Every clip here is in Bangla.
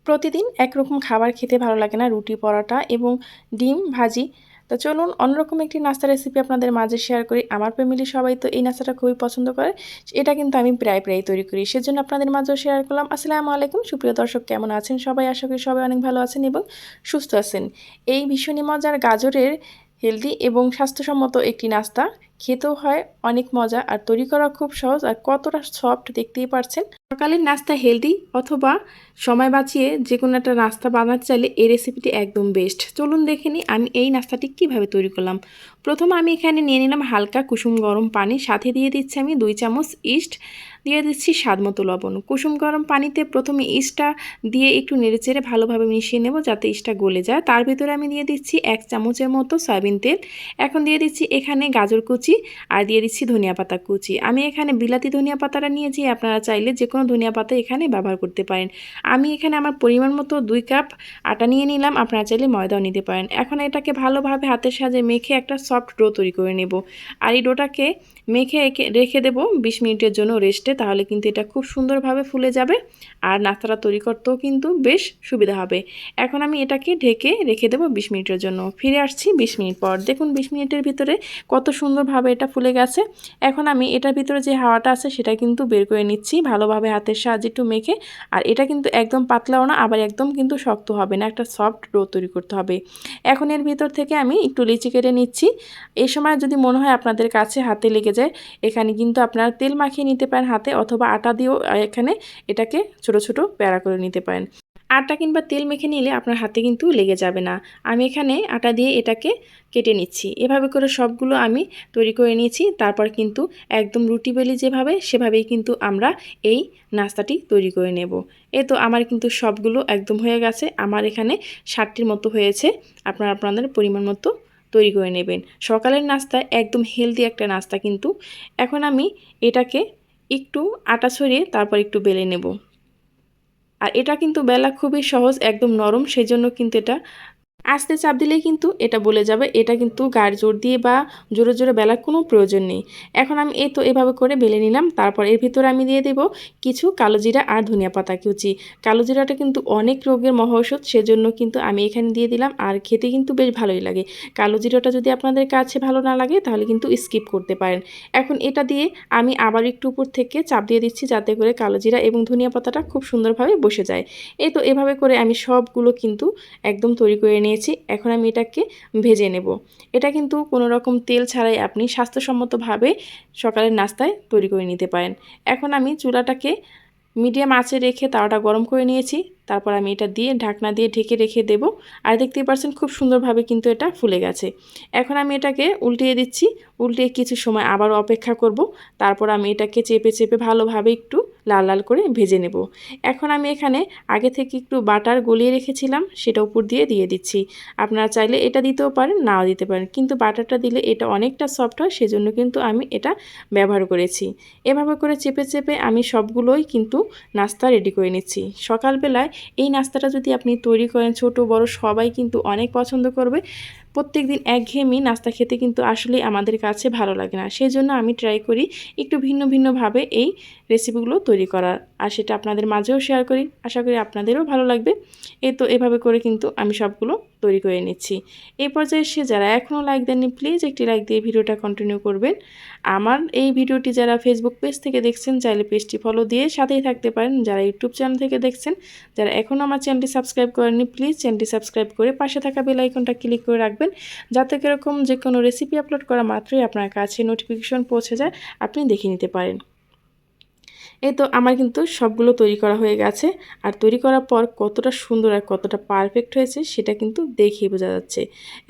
প্রতিদিন একরকম খাবার খেতে ভালো লাগে না, রুটি পরোটা এবং ডিম ভাজি। তো চলুন অন্যরকম একটি নাস্তার রেসিপি আপনাদের মাঝে শেয়ার করি। আমার ফ্যামিলির সবাই তো এই নাস্তাটা খুবই পছন্দ করে। এটা কিন্তু আমি প্রায় তৈরি করি, সেজন্য আপনাদের মাঝেও শেয়ার করলাম। আসসালামু আলাইকুম সুপ্রিয় দর্শক, কেমন আছেন সবাই? আশা করি সবাই অনেক ভালো আছেন এবং সুস্থ আছেন। এই ভীষণই মজার গাজরের হেলদি এবং স্বাস্থ্যসম্মত একটি নাস্তা, খেতেও হয় অনেক মজা আর তৈরি করা খুব সহজ আর কতটা সফট দেখতেই পারছেন। সকালের নাস্তা হেলদি অথবা সময় বাঁচিয়ে যে কোনো একটা নাস্তা বানাতে চাইলে এই রেসিপিটি একদম বেস্ট। চলুন দেখে নিই আমি এই নাস্তাটি কিভাবে তৈরি করলাম। প্রথমে আমি এখানে নিয়ে নিলাম হালকা কুসুম গরম পানি, সাথে দিয়ে দিচ্ছি আমি 2 চামচ ইস্ট, দিয়ে দিচ্ছি স্বাদ মতো লবণ। কুসুম গরম পানিতে প্রথমে ইস্টটা দিয়ে একটু নেড়েচেড়ে ভালোভাবে মিশিয়ে নেব যাতে ইস্টটা গলে যায়। তার ভিতরে আমি দিয়ে দিচ্ছি 1 চামচের মতো সয়াবিন তেল। এখন দিয়ে দিচ্ছি এখানে গাজর কুচি আর দিয়ে দিচ্ছি ধনিয়া পাতা কুচি। আমি এখানে বিলাতি ধনিয়া পাতাটা নিয়েছি, আপনারা চাইলে যে কোনো ধনিয়া পাতা এখানে ব্যবহার করতে পারেন। আমি এখানে আমার পরিমাণ মতো 2 কাপ আটা নিয়ে নিলাম, আপনারা চাইলে ময়দাও নিতে পারেন। এখন এটাকে ভালোভাবে হাতের সাহায্যে মেখে একটা সফট ডো তৈরি করে নেব। আর এই ডোটাকে মেখে রেখে দেব 20 মিনিটের জন্য রেস্টে, তাহলে কিন্তু এটা খুব সুন্দরভাবে ফুলে যাবে আর নাস্তাটা তৈরি করতেও কিন্তু বেশ সুবিধা হবে। এখন আমি এটাকে ঢেকে রেখে দেব 20 মিনিটের জন্য। ফিরে আসছি 20 মিনিট পর। দেখুন 20 মিনিটের ভিতরে কত সুন্দরভাবে এটা ফুলে গেছে। এখন আমি এটার ভিতরে যে হাওয়াটা আছে সেটা কিন্তু বের করে নিচ্ছি ভালোভাবে হাতের সাহায্যে একটু মেখে। আর এটা কিন্তু একদম পাতলাও না, আবার একদম কিন্তু শক্ত হবে না, একটা সফট ডো তৈরি করতে হবে। এখন এর ভিতর থেকে আমি একটু লিচি কেটে নিচ্ছি। এই সময় যদি মনে হয় আপনাদের কাছে হাতে লেগে যায়, এখানে কিন্তু আপনারা তেল মাখিয়ে নিতে পারেন হাতে, অথবা আটা দিয়েও এখানে এটাকে ছোট ছোট প্যারা করে নিতে পারেন। আটা কিংবা তেল মেখে নিলে আপনার হাতে কিন্তু লেগে যাবে না। আমি এখানে আটা দিয়ে এটাকে কেটে নিচ্ছি। এভাবে করে সবগুলো আমি তৈরি করে নিয়েছি। তারপর কিন্তু একদম রুটি বেলি যেভাবে, সেভাবেই কিন্তু আমরা এই নাস্তাটি তৈরি করে নেব। এই তো আমার কিন্তু সবগুলো একদম হয়ে গেছে। আমার এখানে 60টির মতো হয়েছে। আপনারা আপনাদের পরিমাণ মতো তৈরি করে নেবেন। সকালের নাস্তায় একদম হেলদি একটা নাস্তা কিন্তু। এখন আমি এটাকে একটু আটা ছড়িয়ে তারপর একটু বেলে নেব। আর এটা কিন্তু বেলা খুবই সহজ, একদম নরম, সেই জন্য কিন্তু এটা আস্তে চাপ দিলেই কিন্তু এটা বলে যাবে। এটা কিন্তু গায়ের জোর দিয়ে বা জোরে জোরে বেলার কোনো প্রয়োজন নেই। এখন আমি এই তো এভাবে করে বেলে নিলাম। তারপর এর ভিতরে আমি দিয়ে দেব কিছু কালো জিরা আর ধনিয়া পাতা কুচি। কালো জিরাটা কিন্তু অনেক রোগের মহাঔষধ, সেজন্য কিন্তু আমি এখানে দিয়ে দিলাম। আর খেতে কিন্তু বেশ ভালোই লাগে। কালো জিরাটা যদি আপনাদের কাছে ভালো না লাগে তাহলে কিন্তু স্কিপ করতে পারেন। এখন এটা দিয়ে আমি আবার একটু উপর থেকে চাপ দিয়ে দিচ্ছি যাতে করে কালো জিরা এবং ধনিয়া পাতাটা খুব সুন্দরভাবে বসে যায়। এই তো এভাবে করে আমি সবগুলো কিন্তু একদম তৈরি করে নিয়েছি। এখন আমি এটাকে ভেজে নেব। এটা কিন্তু কোনো রকম তেল ছাড়াই আপনি স্বাস্থ্যসম্মতভাবে সকালের নাস্তায় তৈরি করে নিতে পারেন। এখন আমি চুলাটাকে মিডিয়াম আঁচে রেখে তাওয়াটা গরম করে নিয়েছি। তারপর আমি এটা দিয়ে ঢাকনা দিয়ে ঢেকে রেখে দেব। আর দেখতেই পাচ্ছেন খুব সুন্দরভাবে কিন্তু এটা ফুলে গেছে। এখন আমি এটাকে উল্টিয়ে দিচ্ছি। উল্টিয়ে কিছু সময় আবার অপেক্ষা করব। তারপর আমি এটাকে চেপে চেপে ভালোভাবে একটু লাল লাল করে ভেজে নেব। এখন আমি এখানে আগে থেকে একটু বাটার গলিয়ে রেখেছিলাম, সেটা উপর দিয়ে দিচ্ছি। আপনারা চাইলে এটা দিতেও পারেন, নাও দিতে পারেন, কিন্তু বাটারটা দিলে এটা অনেকটা সফট হয়, সেজন্য কিন্তু আমি এটা ব্যবহার করেছি। এভাবে করে চেপে চেপে আমি সবগুলোই কিন্তু নাস্তা রেডি করে নিচ্ছি। সকালবেলায় এই নাস্তাটা যদি আপনি তৈরি করেন, ছোট বড় সবাই কিন্তু অনেক পছন্দ করবে। প্রত্যেকদিন একঘেয়েমি নাস্তা খেতে কিন্তু আসলে আমাদের কাছে ভালো লাগে না, সেই জন্য আমি ট্রাই করি একটু ভিন্ন ভিন্নভাবে এই রেসিপিগুলো তৈরি করার, আর সেটা আপনাদের মাঝেও শেয়ার করি। আশা করি আপনাদেরও ভালো লাগবে। এই তো এভাবে করে কিন্তু আমি সবগুলো তৈরি করে নিচ্ছি। এই পর্যায়ে এসে যারা এখনও লাইক দেননি, প্লিজ একটি লাইক দিয়ে ভিডিওটা কন্টিনিউ করবেন। আমার এই ভিডিওটি যারা ফেসবুক পেজ থেকে দেখছেন চাইলে পেজটি ফলো দিয়ে সাথেই থাকতে পারেন। যারা ইউটিউব চ্যানেল থেকে দেখছেন, যারা এখনও আমার চ্যানেলটি সাবস্ক্রাইব করেননি, প্লিজ চ্যানেলটি সাবস্ক্রাইব করে পাশে থাকা বেল আইকনটা ক্লিক করে রাখবেন, যাতে এরকম যে কোনো রেসিপি আপলোড করা মাত্রই আপনার কাছে নোটিফিকেশন পৌঁছে যায়, আপনি দেখে নিতে পারেন। এই তো আমার কিন্তু সবগুলো তৈরি করা হয়ে গেছে। আর তৈরি করার পর কতটা সুন্দর আর কতটা পারফেক্ট হয়েছে সেটা কিন্তু দেখেই বোঝা যাচ্ছে।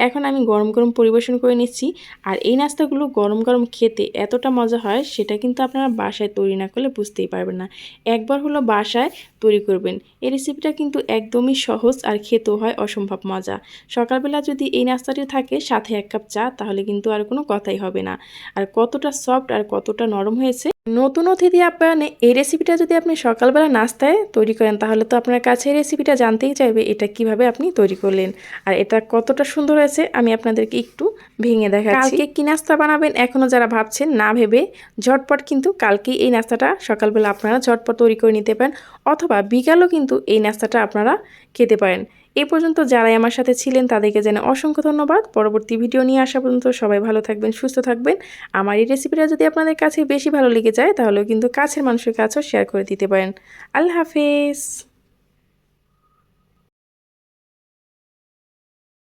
এখন আমি গরম গরম পরিবেশন করে নিচ্ছি। আর এই নাস্তাগুলো গরম গরম খেতে এতটা মজা হয়, সেটা কিন্তু আপনারা বাসায় তৈরি না করলে বুঝতেই পারবেন না। একবার হলো বাসায় তৈরি করবেন। এই রেসিপিটা কিন্তু একদমই সহজ আর খেতেও হয় অসম্ভব মজা। সকালবেলা যদি এই নাস্তাটি থাকে সাথে 1 কাপ চা, তাহলে কিন্তু আর কোনো কথাই হবে না। আর কতটা সফট আর কতটা নরম হয়েছে নতুন অতিথি আপ্যায়নে এই রেসিপিটা যদি আপনি সকালবেলা নাস্তায় তৈরি করেন তাহলে তো আপনার কাছে এই রেসিপিটা জানতেই চাইবে এটা কিভাবে আপনি তৈরি করলেন আর এটা কতটা সুন্দর হয়েছে আমি আপনাদেরকে একটু ভেঙে দেখাচ্ছি। কালকে কি নাস্তা বানাবেন এখনও যারা ভাবছেন না ভেবে ঝটপট কিন্তু কালকেই এই নাস্তাটা সকালবেলা আপনারা ঝটপট তৈরি করে নিতে পারেন অথবা বিকালেও কিন্তু এই নাস্তাটা আপনারা খেতে পারেন। এই পর্যন্ত যারাই আমার সাথে ছিলেন তাদেরকে জানাই অসংখ্য ধন্যবাদ। পরবর্তী ভিডিও নিয়ে আসা পর্যন্ত সবাই ভালো থাকবেন, সুস্থ থাকবেন। আমার এই রেসিপিটা যদি আপনাদের কাছে বেশি ভালো লেগে যায় তাহলেও কিন্তু কাছের মানুষের কাছেও শেয়ার করে দিতে পারেন। আল্লাহ হাফেজ।